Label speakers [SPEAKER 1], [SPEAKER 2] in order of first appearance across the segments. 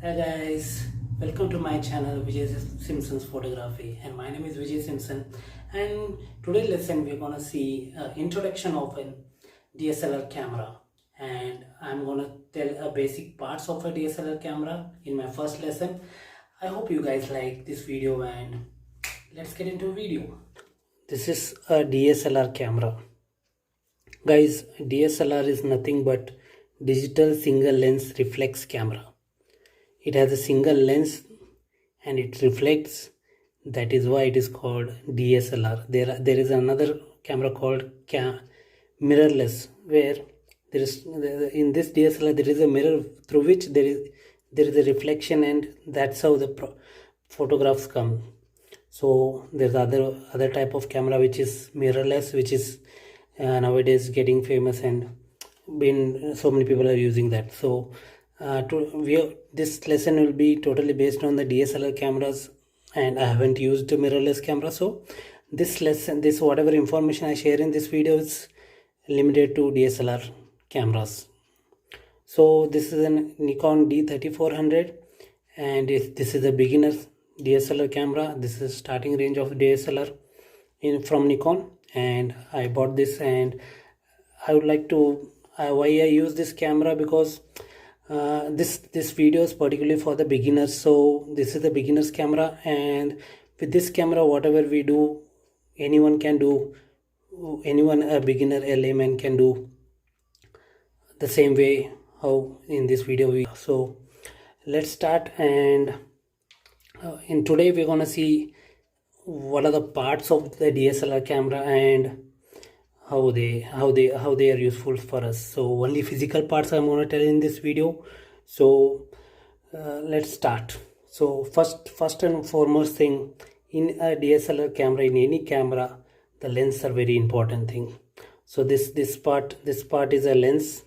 [SPEAKER 1] Hi guys, welcome to my channel Vijay Simpson's Photography, and my name is Vijay Simpson. And today lesson we're gonna see introduction of a DSLR camera, and I'm gonna tell a basic parts of a DSLR camera in my first lesson. I hope you guys like this video, and let's get into video. This is a DSLR camera. Guys, DSLR is nothing but digital single lens reflex camera. It has a single lens and it reflects. That is why it is called DSLR. There is another camera called mirrorless, where there is in this DSLR there is a mirror through which there is a reflection, and that's how the photographs come. So there's other type of camera which is mirrorless, which is nowadays getting famous, and been so many people are using that. So this lesson will be totally based on the DSLR cameras, and I haven't used mirrorless camera. So this lesson, whatever information I share in this video is limited to DSLR cameras. So this is a Nikon D3400, and this is a beginner DSLR camera. This is starting range of DSLR from Nikon, and I bought this, and I would like to why I use this camera, because this video is particularly for the beginners. So this is the beginner's camera, and with this camera whatever we do, anyone can do. Anyone, a beginner, a layman, can do the same way how in this video so let's start. And in today we're gonna see what are the parts of the DSLR camera and how they are useful for us. So only physical parts I'm going to tell in this video. So let's start. So first and foremost thing, in a DSLR camera, in any camera, the lens are very important thing. So this part is a lens,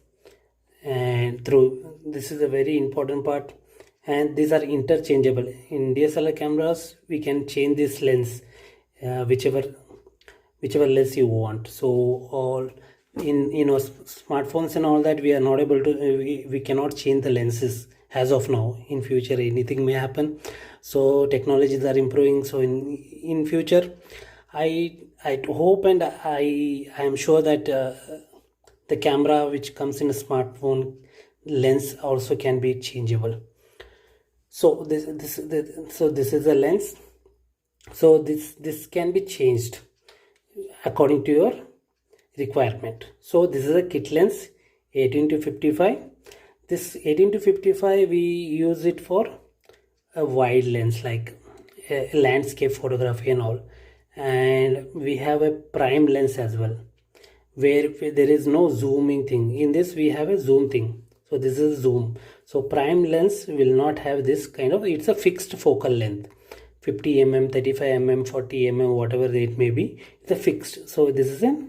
[SPEAKER 1] and this is a very important part, and these are interchangeable. In DSLR cameras we can change this lens whichever lens you want. So all in smartphones and all that, we are not able to we cannot change the lenses as of now. In future anything may happen, so technologies are improving. So in future I hope, and I am sure that the camera which comes in a smartphone lens also can be changeable. So this is a lens. So this can be changed according to your requirement. So this is a kit lens 18-55. This 18-55 we use it for a wide lens, like a landscape photography and all. And we have a prime lens as well, where there is no zooming thing. In this we have a zoom thing. So this is zoom. So prime lens will not have this kind of, it's a fixed focal length, 50 mm, 35 mm, 40 mm, whatever it may be, it's a fixed. So this is a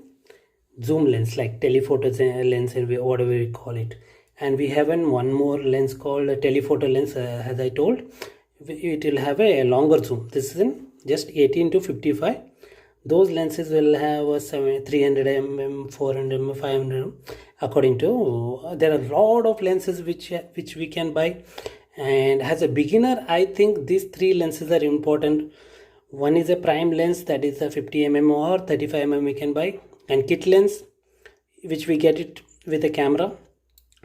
[SPEAKER 1] zoom lens, like telephoto lens, and whatever we call it. And we have one more lens called a telephoto lens, as I told. It will have a longer zoom. This is in just 18-55. Those lenses will have a 300 mm, 400 mm, 500 mm, according to there are a lot of lenses which we can buy. And as a beginner, I think these three lenses are important. One is a prime lens, that is a 50 mm or 35 mm we can buy, and kit lens, which we get it with a camera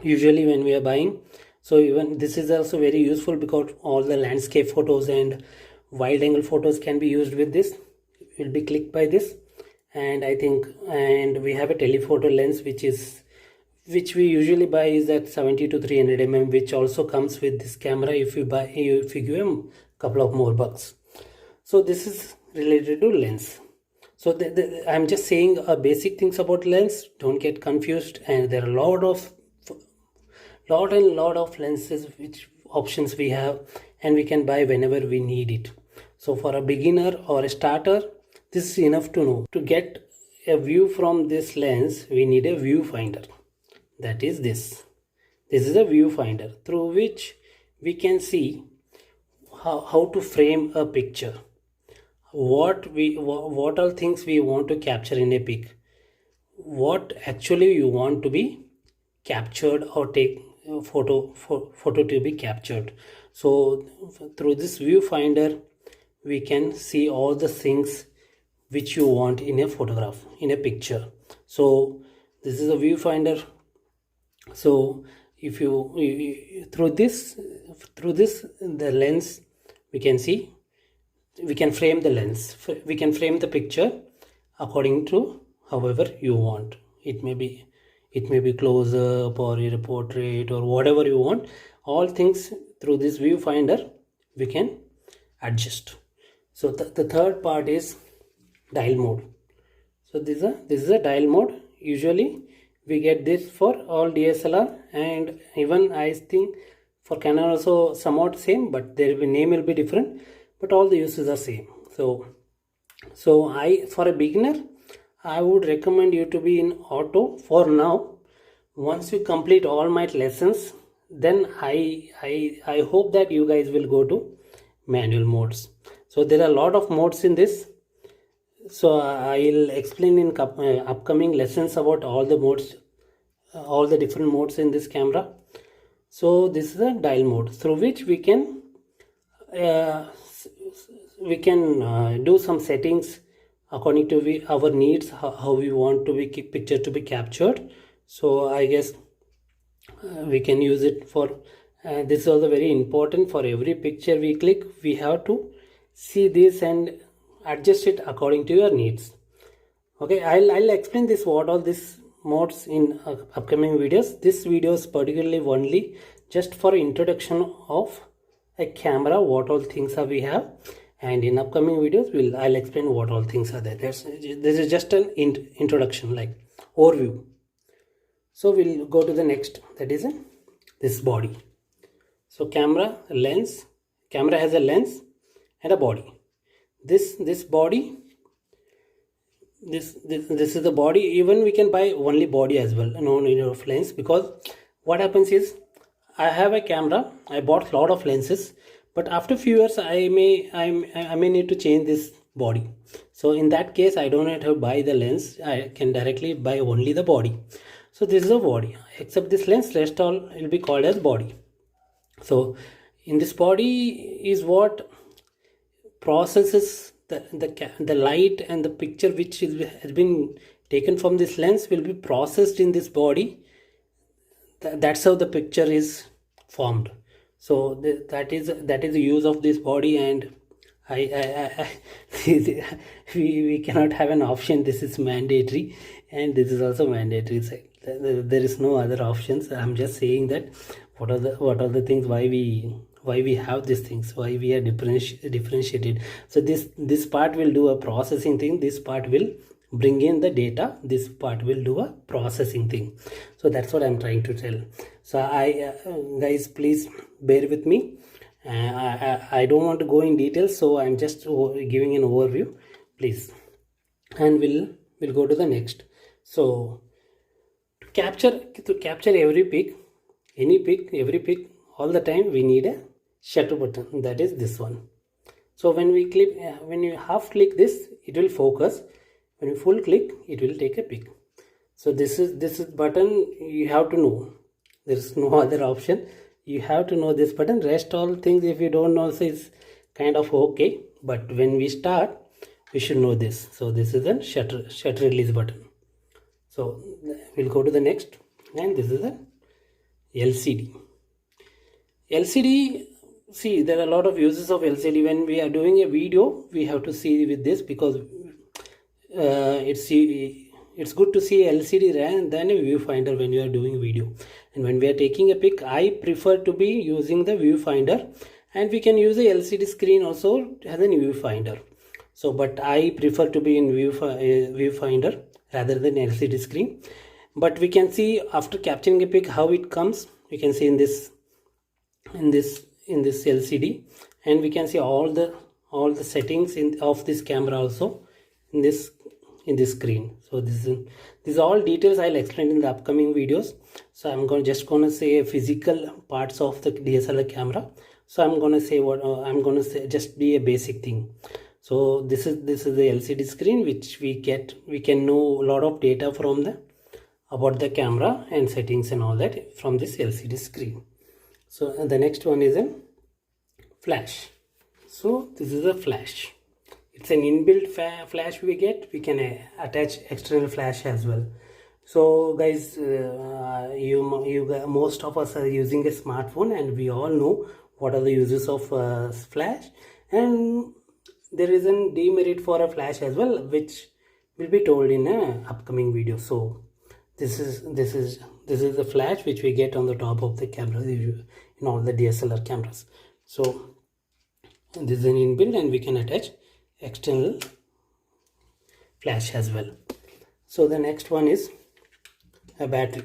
[SPEAKER 1] usually when we are buying. So even this is also very useful, because all the landscape photos and wide angle photos can be used with this, will be clicked by this. And I think, and we have a telephoto lens which we usually buy is at 70-300 mm, which also comes with this camera if you give a couple of more bucks. So this is related to lens. So I'm just saying basic things about lens, don't get confused. And there are a lot of lenses which options we have, and we can buy whenever we need it. So for a beginner or a starter, this is enough to know. To get a view from this lens, we need a viewfinder. That is this is a viewfinder through which we can see how to frame a picture, what all things we want to capture in a pic, what actually you want to be captured or take photo to be captured. So through this viewfinder we can see all the things which you want in a photograph, in a picture. So this is a viewfinder. So if you through this the lens, we can see, we can frame the lens, we can frame the picture according to however you want. It may be close up or a portrait or whatever you want. All things through this viewfinder we can adjust. So the third part is dial mode. So this is a dial mode. Usually we get this for all DSLR, and even I think for Canon also somewhat same, but their name will be different, but all the uses are same. So for a beginner I would recommend you to be in auto for now. Once you complete all my lessons, then I hope that you guys will go to manual modes. So there are a lot of modes in this. So I'll explain in upcoming lessons about all the modes, all the different modes in this camera. So this is a dial mode through which we can do some settings according to our needs, how we want to be picture to be captured. So I guess we can use it for this is also very important. For every picture we click, we have to see this and adjust it according to your needs. Okay, I'll explain this what all these modes in upcoming videos. This video is particularly only just for introduction of a camera, what all things are we have, and in upcoming videos I'll explain what all things are there. This is just an introduction, like overview. So we'll go to the next, that is this body. So camera has a lens and a body. This body, this is the body. Even we can buy only body as well, no need of lens, because what happens is I have a camera, I bought a lot of lenses, but after few years I may need to change this body. So in that case I don't have to buy the lens, I can directly buy only the body. So this is a body, except this lens, rest all will be called as body. So in this body is what processes the light, and the picture which has been taken from this lens will be processed in this body. That's how the picture is formed. So that is the use of this body, and we cannot have an option. This is mandatory, and this is also mandatory. There is no other options. I'm just saying that what are the things why we have these things, why we are differentiated. So this part will do a processing thing, this part will bring in the data, this part will do a processing thing. So that's what I'm trying to tell. So guys, please bear with me. I don't want to go in details, so I'm just giving an overview, please, and we'll go to the next. So to capture every pic, every pic all the time, we need a shutter button, that is this one. So when you half click this, it will focus. When you full click, it will take a pic. So this is button you have to know. There is no other option. You have to know this button. Rest all things if you don't know, so it's kind of okay. But when we start, we should know this. So this is a shutter release button. So we'll go to the next, and this is a LCD. LCD, see, there are a lot of uses of LCD. When we are doing a video, we have to see with this, because it's good to see LCD rather than a viewfinder when you are doing video. And when we are taking a pic, I prefer to be using the viewfinder, and we can use the LCD screen also as a viewfinder. So but I prefer to be in viewfinder rather than LCD screen. But we can see after capturing a pic how it comes. We can see in this LCD, and we can see all the settings of this camera also in this screen. So this is all details I'll explain in the upcoming videos. So I'm just gonna say physical parts of the DSLR camera. So I'm gonna say I'm gonna say just be a basic thing. So this is the LCD screen which we can know a lot of data from about the camera and settings and all that from this LCD screen. So the next one is flash. So this is a flash. It's an inbuilt flash we get. We can attach external flash as well. So guys, most of us are using a smartphone, and we all know what are the uses of flash, and there is a demerit for a flash as well, which will be told in a upcoming video. So this is the flash which we get on the top of the camera in all the DSLR cameras. So this is an inbuilt, and we can attach external flash as well. So the next one is a battery.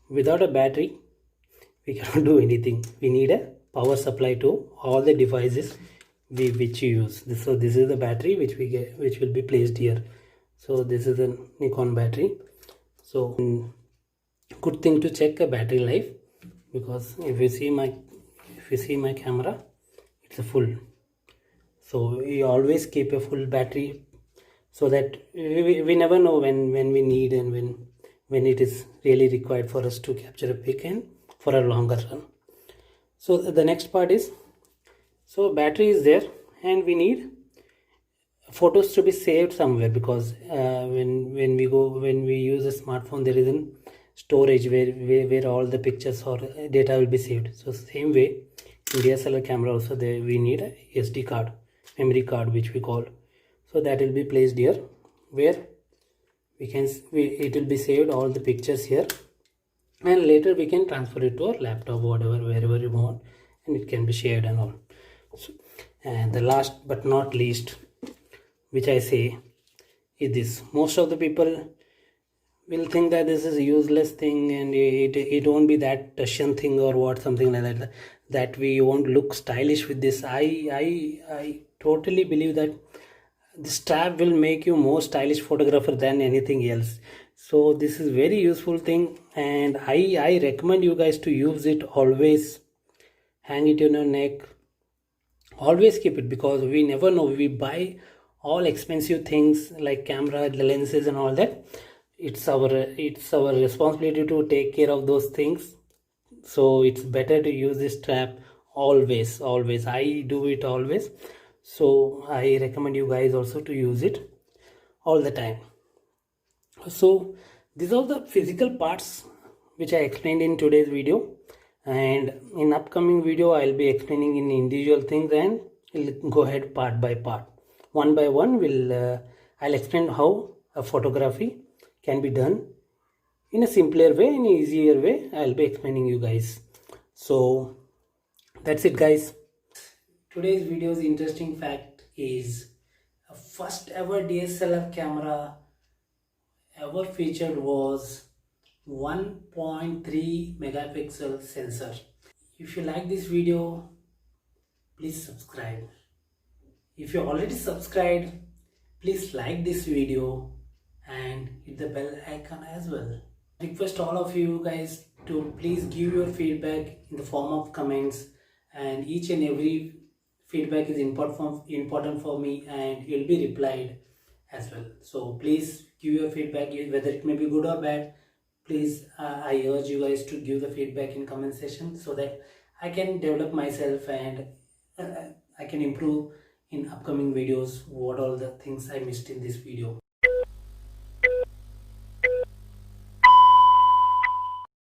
[SPEAKER 1] Without a battery we cannot do anything. We need a power supply to all the devices which you use. So this is the battery which we get, which will be placed here. So this is a Nikon battery. So good thing to check a battery life, because if you see my camera, it's a full. So we always keep a full battery, so that we never know when we need and when it is really required for us to capture a pic and for a longer run. So the next part is, so battery is there, and we need photos to be saved somewhere, because when we use a smartphone, there is a storage where all the pictures or data will be saved. So same way in DSLR camera also we need a SD card, memory card, which we call. So that will be placed here, where it will be saved all the pictures here, and later we can transfer it to our laptop, wherever you want, and it can be shared and all. So, and the last but not least, which I say, is this. Most of the people will think that this is a useless thing, and it won't be that Russian thing or what, something like that we won't look stylish with this. I totally believe that the strap will make you more stylish photographer than anything else. So this is very useful thing, and I recommend you guys to use it always. Hang it in your neck, always keep it, because we never know. We buy all expensive things like camera, lenses and all that. It's our responsibility to take care of those things. So it's better to use this strap always. I do it always. So I recommend you guys also to use it all the time. So these are the physical parts which I explained in today's video, and in upcoming video I'll be explaining in individual things, and we'll go ahead part by part, one by one. I'll explain how a photography can be done in a simpler way, in an easier way. I'll be explaining you guys. So that's it, guys. Today's video's interesting fact is, a first ever DSLR camera ever featured was 1.3 megapixel sensor. If you like this video, please subscribe. If you already subscribed, please like this video and hit the bell icon as well. I request all of you guys to please give your feedback in the form of comments, and each and every feedback is important for me, and it will be replied as well. So please give your feedback, whether it may be good or bad. Please, I urge you guys to give the feedback in comment section, so that I can develop myself, and I can improve in upcoming videos what all the things I missed in this video.